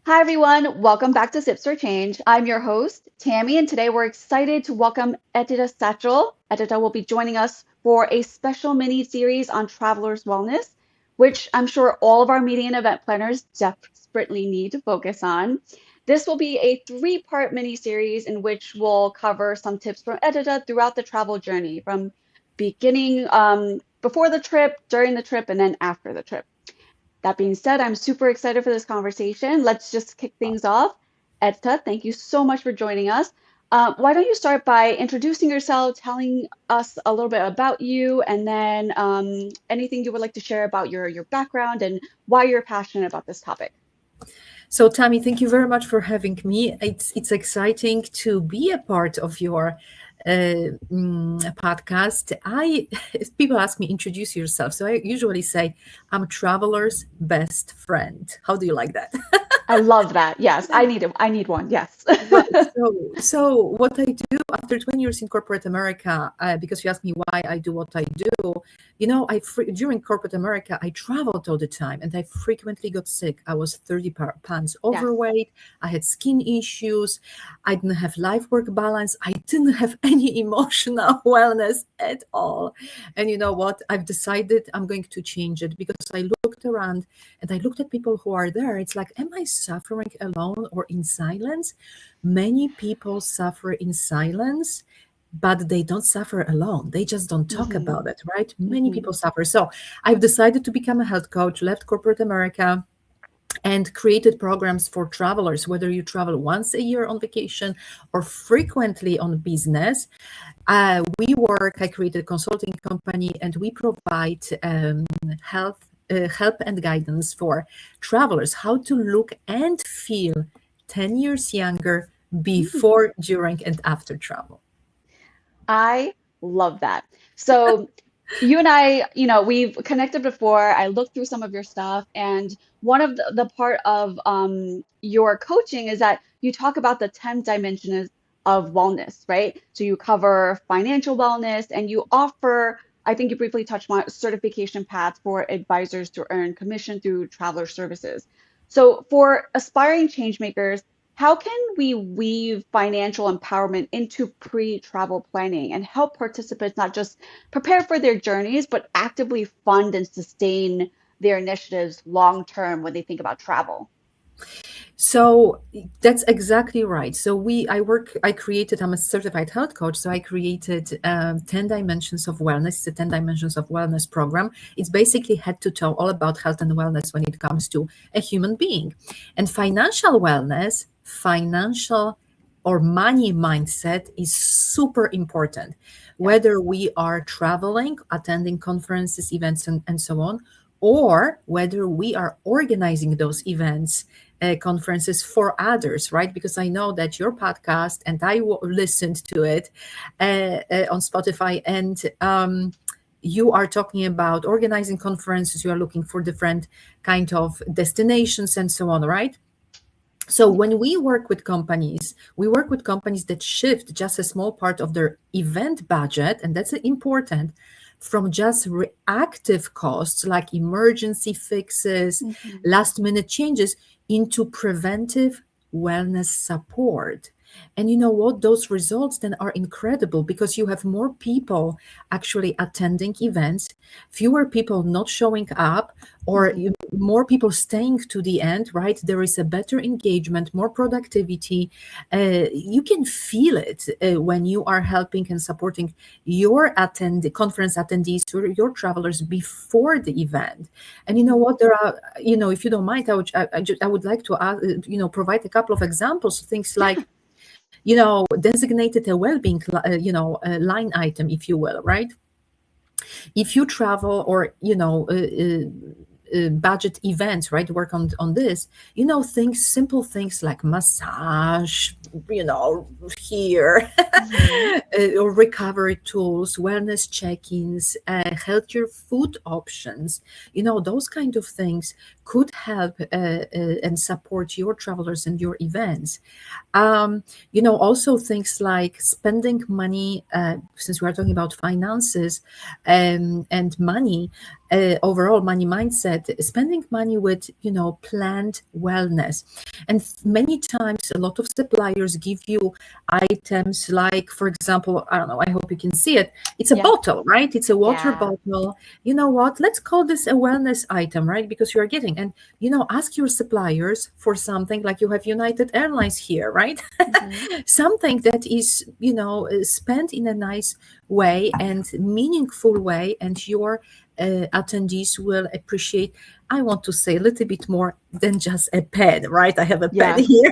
Hi, everyone. Welcome back to Sips for Change. I'm your host, Tammy, and today we're excited to welcome Edyta Satchell. Edyta will be joining us for a special mini series on travelers' wellness, which I'm sure all of our meeting and event planners desperately need to focus on. This will be a three-part mini series in which we'll cover some tips from Edyta throughout the travel journey, from beginning before the trip, during the trip, and then after the trip. That being said, I'm super excited for this conversation. Let's just kick things off. Edta, thank you so much for joining us. Why don't you start by introducing yourself, telling us a little bit about you, and then anything you would like to share about your background and why you're passionate about this topic. So, Tammy, thank you very much for having me. It's exciting to be a part of your podcast. If people ask me, introduce yourself. So I usually say, I'm a traveler's best friend. How do you like that? I love that. Yes, I need it. I need one. Yes. Right. So what I do after 20 years in corporate America, because you asked me why I do what I do, during corporate America, I traveled all the time and I frequently got sick. I was 30 pounds Yes. overweight. I had skin issues. I didn't have life-work balance. I didn't have any emotional wellness at all. And you know what? I've decided I'm going to change it because I looked around and I looked at people who are there. It's like, am I suffering alone or in silence? Many people suffer in silence, but they don't suffer alone. They just don't talk Hmm. about it, right? Many Hmm. people suffer. So I've decided to become a health coach, left corporate America, and created programs for travelers, whether you travel once a year on vacation or frequently on business. I created a consulting company, and we provide help and guidance for travelers, how to look and feel 10 years younger before, during, and after travel. I love that. So you and I, we've connected before. I looked through some of your stuff, and one of the part of your coaching is that you talk about the 10 dimensions of wellness, right? So you cover financial wellness and you offer, I think you briefly touched on certification paths for advisors to earn commission through traveler services. So for aspiring change makers, how can we weave financial empowerment into pre-travel planning and help participants not just prepare for their journeys, but actively fund and sustain their initiatives long term when they think about travel? So that's exactly right. So I'm a certified health coach. So I created 10 Dimensions of Wellness. It's a 10 Dimensions of Wellness program. It's basically head to toe all about health and wellness when it comes to a human being. And financial wellness, financial or money mindset is super important. Yes. Whether we are traveling, attending conferences, events, and so on, or whether we are organizing those events, conferences for others, right? Because I know that your podcast and listened to it on Spotify, and you are talking about organizing conferences. You are looking for different kind of destinations and so on, right? So Yeah. when we work with companies that shift just a small part of their event budget, and that's important, from just reactive costs like emergency fixes, Mhm. last minute changes into preventive wellness support. And you know what? Those results then are incredible because you have more people actually attending events, fewer people not showing up, or Mhm. more people staying to the end, right? There is a better engagement, more productivity. You can feel it when you are helping and supporting your conference attendees or your travelers before the event. And you know Mhm. what? There are, if you don't mind, I would like to provide a couple of examples, things Yeah. like, designated a well-being, line item, if you will, right? If you travel or budget events, right, work on this, things, simple things like massage, here Hmm. or recovery tools, wellness check-ins, healthier food options. Those kind of things could help and support your travelers and your events. um, also things like spending money, since we are talking about finances, and money, overall money mindset, spending money with, planned wellness. And many times, a lot of suppliers give you items like, for example, I don't know, I hope you can see it. It's a Yeah. bottle, right? It's a water Yeah. bottle. You know what? Let's call this a wellness item, right? Because you are getting, and ask your suppliers for something like you have United Airlines here, right? Hmm. Something that is, spent in a nice way and meaningful way, and your attendees will appreciate. I want to say a little bit more than just a pen, right? I have a pen Yes. here.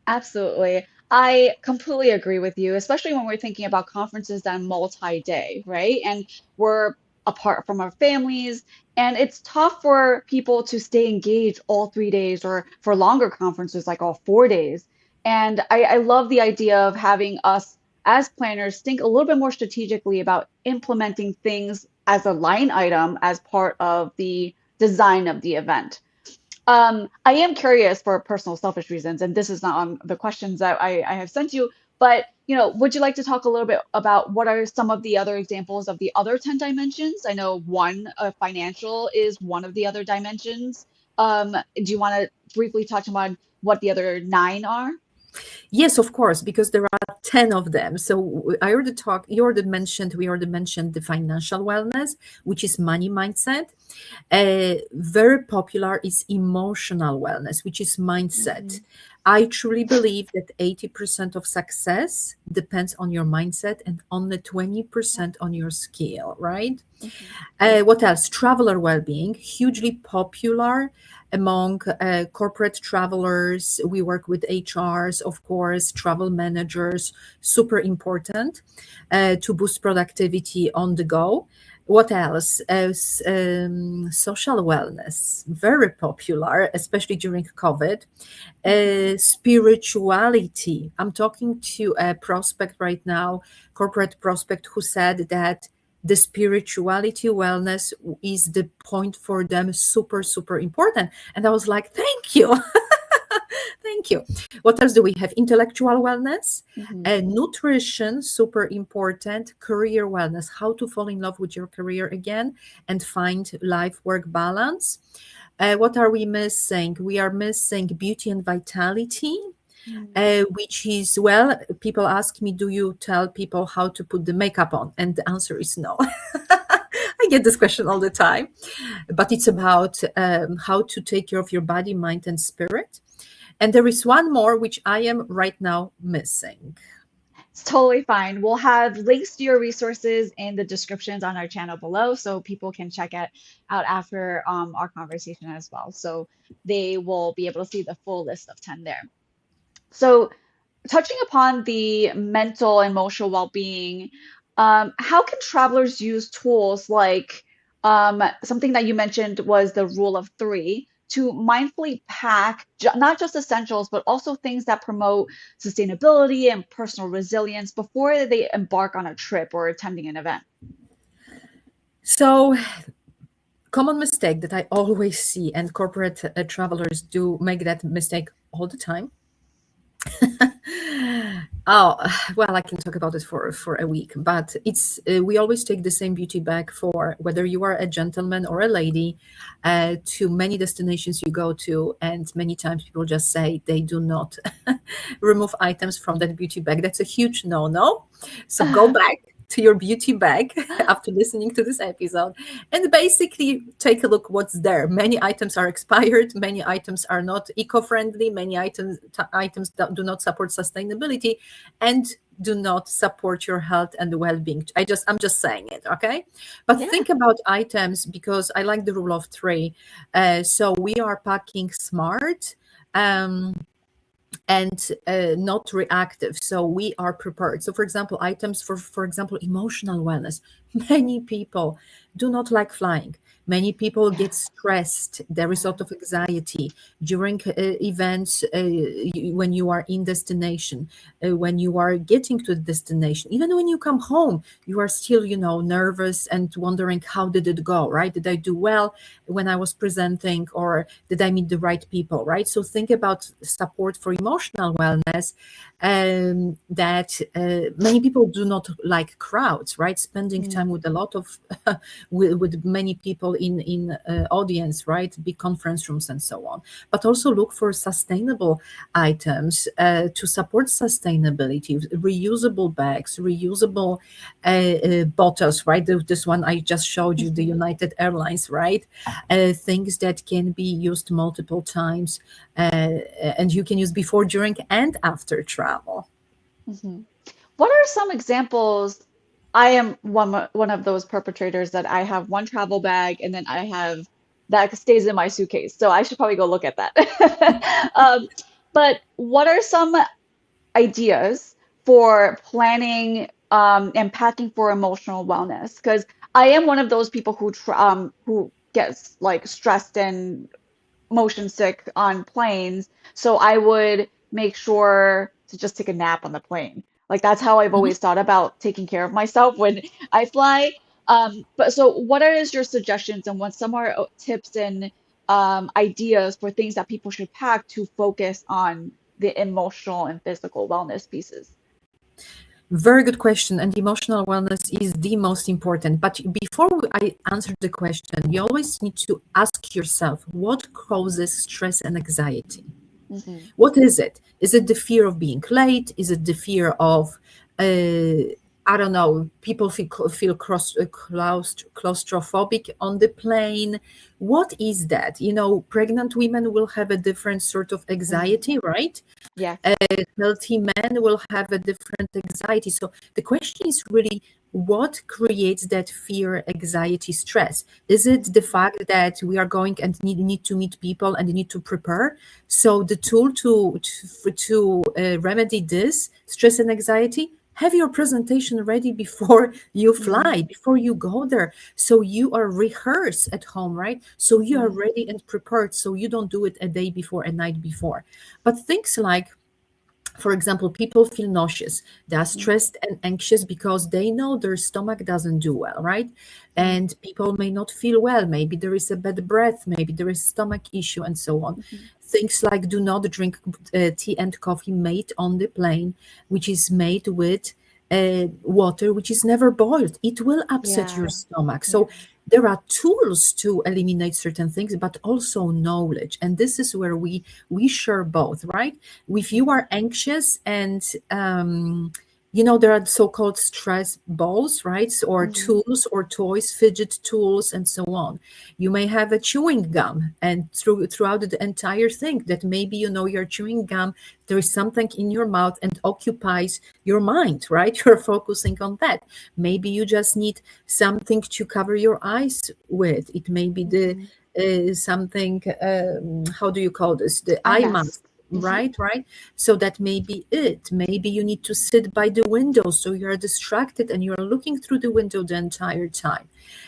Absolutely. I completely agree with you, especially when we're thinking about conferences that are multi-day, right? And we're apart from our families, and it's tough for people to stay engaged all 3 days or for longer conferences like all 4 days. And I love the idea of having us as planners think a little bit more strategically about implementing things as a line item as part of the design of the event. I am curious for personal selfish reasons, and this is not on the questions that I have sent you, but would you like to talk a little bit about what are some of the other examples of the other 10 dimensions? I know one, financial is one of the other dimensions. Do you want to briefly touch on what the other nine are? Yes, of course, because there are 10 of them. So I already talked, we already mentioned the financial wellness, which is money mindset. Very popular is emotional wellness, which is mindset. Hmm. I truly believe that 80% of success depends on your mindset and only 20% on your skill, right? Hmm. What else? Traveler well-being, hugely popular among corporate travelers. We work with HRs, of course, travel managers, super important to boost productivity on the go. What else? Social wellness, very popular, especially during COVID. Hmm. Spirituality. I'm talking to a prospect right now, corporate prospect, who said that the spirituality wellness is the point for them, super, super important. And I was like, thank you. Thank you. What else do we have? Intellectual wellness, Hmm. nutrition, super important, career wellness, how to fall in love with your career again and find life work balance. What are we missing? We are missing beauty and vitality, which is, well, people ask me, do you tell people how to put the makeup on? And the answer is no. I get this question all the time, but it's about how to take care of your body, mind, and spirit. And there is one more which I am right now missing. It's totally fine. We'll have links to your resources in the descriptions on our channel below so people can check it out after our conversation as well. So they will be able to see the full list of 10 there. So, touching upon the mental and emotional well-being, how can travelers use tools like something that you mentioned was the rule of three to mindfully pack not just essentials, but also things that promote sustainability and personal resilience before they embark on a trip or attending an event? So, common mistake that I always see, and corporate travelers do make that mistake all the time. Oh, well, I can talk about it for a week, but it's we always take the same beauty bag for whether you are a gentleman or a lady, to many destinations you go to, and many times people just say they do not remove items from that beauty bag. That's a huge no-no. So go back to your beauty bag after listening to this episode and basically take a look what's there. Many items are expired, many items are not eco-friendly, many items that do not support sustainability and do not support your health and well-being. I'm just saying it, okay? But Yeah. think about items, because I like the rule of three. So we are packing smart, um, and not reactive, so we are prepared. So for example, items for example, emotional wellness. Many people do not like flying, Many people Yeah. get stressed, the result Yeah. of anxiety during events, when you are in destination, when you are getting to the destination, even when you come home, you are still, nervous and wondering, how did it go, right? Did I do well when I was presenting, or did I meet the right people, right? So think about support for emotional wellness, that many people do not like crowds, right? Spending time Mm. with a lot of with many people in audience, right? Big conference rooms and so on. But also look for sustainable items to support sustainability, reusable bags, reusable bottles, right? This one I just showed you, the Mhm. United Airlines, right? Things that can be used multiple times, and you can use before, during, and after travel. Mhm. What are some examples? I am one of those perpetrators that I have one travel bag and then I have that stays in my suitcase. So I should probably go look at that. But what are some ideas for planning and packing for emotional wellness? Because I am one of those people who gets like stressed and motion sick on planes. So I would make sure to just take a nap on the plane. Like that's how I've Mhm. always thought about taking care of myself when I fly. But so what is your suggestions and what some are tips and ideas for things that people should pack to focus on the emotional and physical wellness pieces? Very good question. And emotional wellness is the most important. But before I answer the question, you always need to ask yourself, what causes stress and anxiety? Hmm. What is it? Is it the fear of being late? Is it the fear of, I don't know, people feel claustrophobic on the plane? What is that? Pregnant women will have a different sort of Mm. anxiety, right? Yes. Healthy men will have a different anxiety. So the question is really, what creates that fear, anxiety, stress? Is it the fact that we are going and need to meet people and need to prepare? So the tool to remedy this stress and anxiety, have your presentation ready before you Mm-hmm. fly, before you go there. So you are rehearsed at home, right? So you are Mm-hmm. ready and prepared. So you don't do it a day before, a night before. But things like, for example, people feel nauseous. They are stressed and anxious because they know their stomach doesn't do well, right? Mm-hmm. And people may not feel well. Maybe there is a bad breath, maybe there is stomach issue, and so on. Mm-hmm. Things like, do not drink tea and coffee made on the plane, which is made with water which is never boiled. It will upset your Yeah. stomach. Yeah. So there are tools to eliminate certain things, but also knowledge. And this is where we share both, right? If Mm-hmm. you are anxious and there are so-called stress balls, right? Or Mm-hmm. tools or toys, fidget tools, and so on. You may have a chewing gum, and throughout the entire thing, that maybe you're chewing gum, there is something in your mouth and occupies your mind, right? You're focusing on that. Maybe you just need something to cover your eyes with. It may be the Mm-hmm. something, how do you call this, the Eye eye mask, mask. Mm-hmm. right? So that may be it. Maybe you need to sit by the window so you're distracted and you're looking through the window the entire time.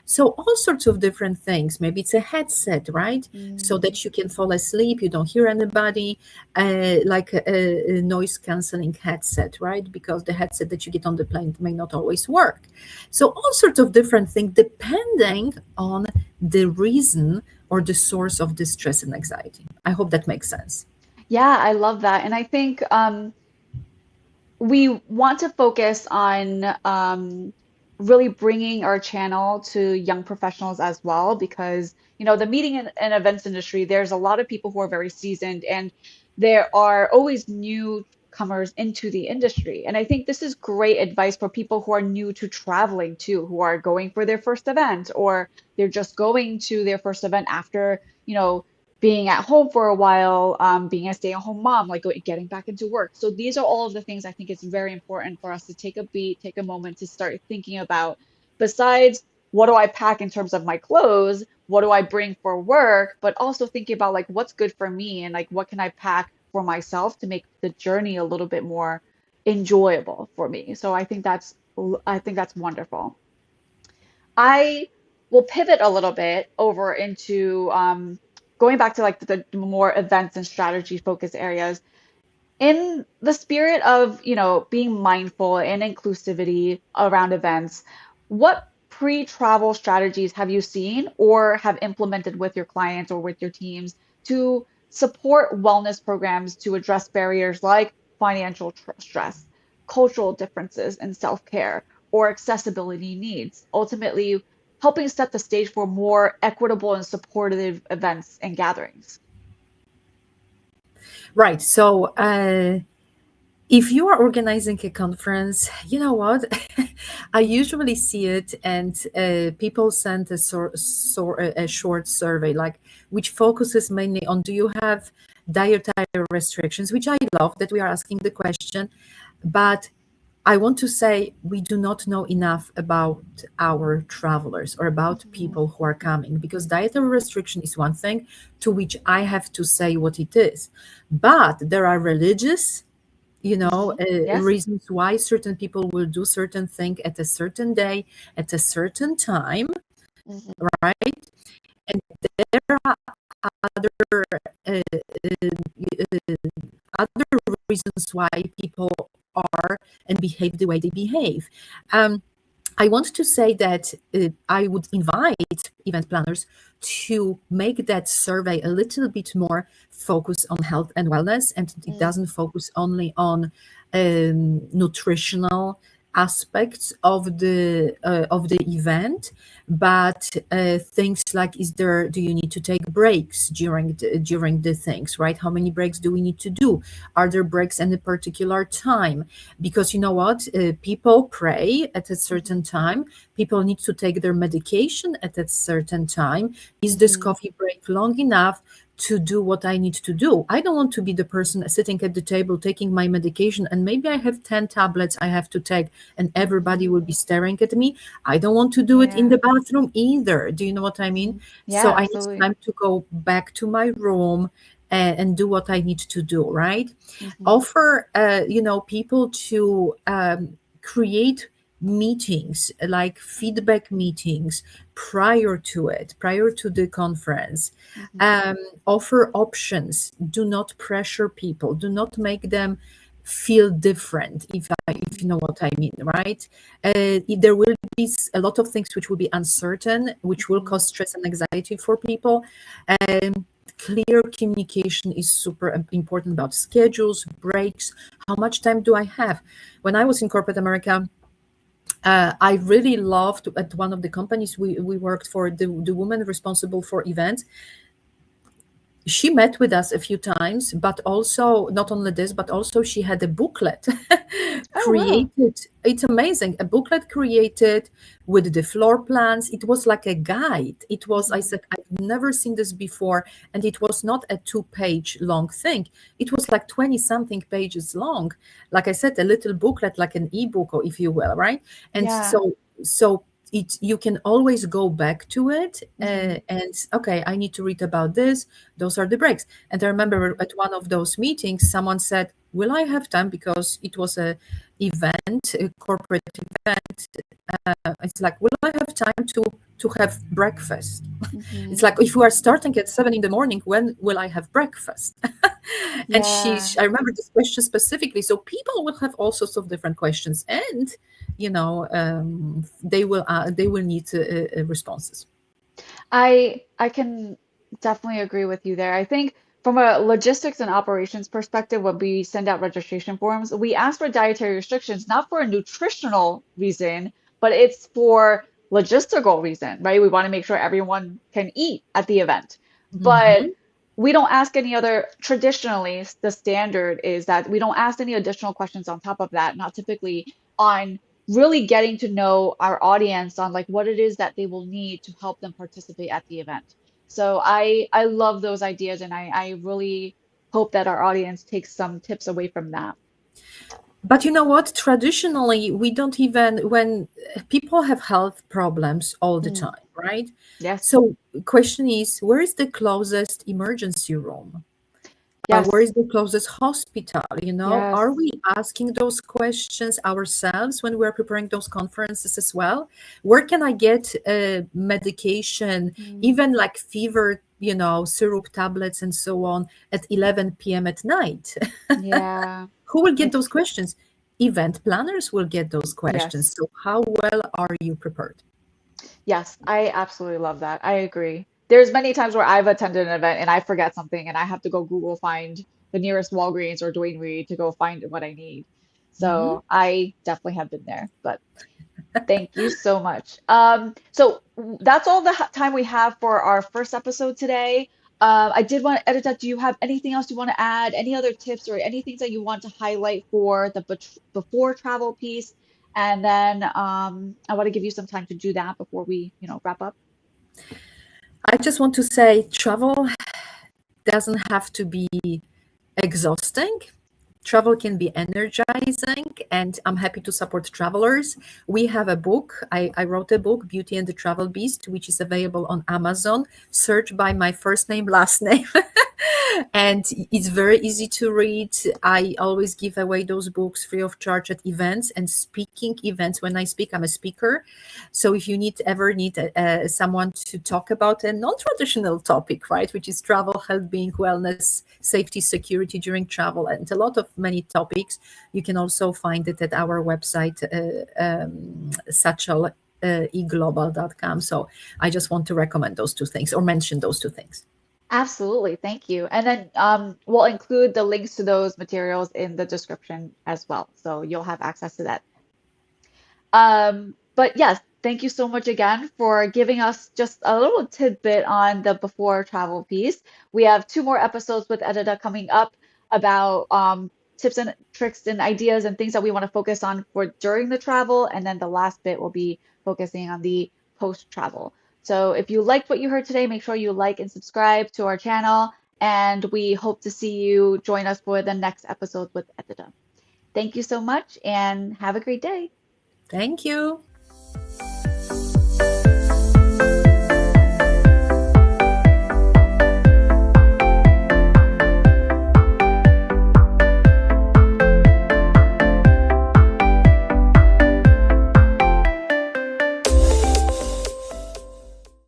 So all sorts of different things. Maybe it's a headset, right? So Mm-hmm. that you can fall asleep, you don't hear anybody, like a noise canceling headset, right? Because the headset that you get on the plane may not always work. So all sorts of different things depending on the reason or the source of the stress and anxiety. I hope that makes sense. Yeah, I love that. And I think we want to focus on really bringing our channel to young professionals as well, because, the meeting and events industry, there's a lot of people who are very seasoned, and there are always newcomers into the industry. And I think this is great advice for people who are new to traveling too, who are going for their first event, or they're just going to their first event after, being at home for a while, being a stay-at-home mom, like getting back into work. So these are all of the things I think it's very important for us to take a beat, take a moment to start thinking about. Besides, what do I pack in terms of my clothes? What do I bring for work? But also thinking about like what's good for me and like what can I pack for myself to make the journey a little bit more enjoyable for me. So I think that's wonderful. I we'll pivot a little bit over into going back to like the more events and strategy focus areas in the spirit of, being mindful and inclusivity around events. What pre-travel strategies have you seen or have implemented with your clients or with your teams to support wellness programs to address barriers like financial stress, cultural differences in self-care, or accessibility needs, ultimately helping set the stage for more equitable and supportive events and gatherings? Right. So, if you are organizing a conference, you know what? I usually see it, and people send a short survey, like which focuses mainly on do you have dietary restrictions, which I love that we are asking the question, but I want to say we do not know enough about our travelers or about Mhm, people who are coming, because dietary restriction is one thing to which I have to say what it is. But there are religious, mhm. Yes. reasons why certain people will do certain thing at a certain day, at a certain time, Mhm, right? And there are other other reasons why people are and behave the way they behave. Um, I want to say that I would invite event planners to make that survey a little bit more focused on health and wellness, and it mm, doesn't focus only on nutritional aspects of the event, but things like, is there, do you need to take breaks during the things, right? How many breaks do we need to do? Are there breaks at a particular time? Because you know what, people pray at a mhm, certain time, people need to take their medication at a certain time. Is this mhm. coffee break long enough to do what I need to do? I don't want to be the person sitting at the table taking my medication, and maybe I have 10 tablets I have to take and everybody Mhm. will be staring at me. I don't want to do it in Yeah. the bathroom either. Do you know what I mean? Mhm. So Yeah, I need absolutely. time to go back to my room and do what I need to do, right? Mhm, Offer people to create meetings, like feedback meetings, prior to the conference. mhm. um, Offer options. Do not pressure people, do not make them feel different, if you Mhm, know what I mean, right? There will be a lot of things which will be uncertain, which will mhm, cause stress and anxiety for people. um, Clear communication is super important about schedules, breaks. How much time do I have? When I was in corporate America, I really loved at one of the companies we worked for, the woman responsible for events. She met with us a few times, but also not only this, but also she had a booklet Oh, wow. created. It's amazing. A booklet created with the floor plans. It was like a guide. It was, I Mhm, said, I've never seen this before. And it was not a 2-page long thing. It was like 20 something pages long. Like I said, a little booklet, like an ebook, or if you will, right? And Yeah. so it, you can always go back to it, Mhm, and okay, I need to read about this. Those are the breaks. And I remember at one of those meetings, someone said, will I have time? Because it was a corporate event. It's like, will I have time to have breakfast? It's mhm. like, if we are starting at 7 in the morning, when will I have breakfast? And Yeah. I remember this question specifically. So people will have all sorts of different questions, and they will need responses. I can definitely agree with you there. I think from a logistics and operations perspective, when we send out registration forms, we ask for dietary restrictions not for a nutritional reason, but it's for logistical reason, right? We want to make sure everyone can eat at the event. But Hmm. we don't ask any other, traditionally, the standard is that we don't ask any additional questions on top of that, not typically on really getting to know our audience on like what it is that they will need to help them participate at the event. So I love those ideas and I really hope that our audience takes some tips away from that. But you know what? Traditionally, we don't even, when people have health problems all the Mm, time, right? yes. So, question is, where is the closest emergency room? Where Yes. is the closest hospital? Are Yes. we asking those questions ourselves when we're preparing those conferences as well? Where can I get medication, Mm, even like fever, syrup tablets and so on at 11 p.m. at night? yeah. Who will get It's those questions? Event planners will get those questions. yes. So, how well are you prepared? Yes, I absolutely love that. I agree. There's many times where I've attended an event and I forget something and I have to go Google find the nearest Walgreens or Duane Reade to go find what I need. Mhm. So I definitely have been there. But thank you so much. That's all the time we have for our first episode today. I did want to, Edita, do you have anything else you want to add? Any other tips or anything that you want to highlight for the before travel piece? And then I want to give you some time to do that before we, wrap up. I just want to say travel doesn't have to be exhausting. Travel can be energizing, and I'm happy to support travelers. We have a book. I wrote a book, Beauty and the Travel Beast, which is available on Amazon. Search by my first name, last name. And it's very easy to read. I always give away those books free of charge at events and speaking events. When I speak, I'm a speaker. So if you ever need someone to talk about a non-traditional topic, right, which is travel, health, being, wellness, safety, security during travel, and a lot of many topics, you can also find it at our website, Satchell. Eglobal.com. So I just want to recommend those two things or mention those two things. Absolutely, thank you. And then we'll include the links to those materials in the description as well. So you'll have access to that. But yes, thank you so much again for giving us just a little tidbit on the before travel piece. We have two more episodes with Edita coming up about tips and tricks and ideas and things that we want to focus on for during the travel. And then the last bit will be focusing on the post travel. So if you liked what you heard today, make sure you like and subscribe to our channel. And we hope to see you join us for the next episode with Edita. Thank you so much and have a great day. Thank you.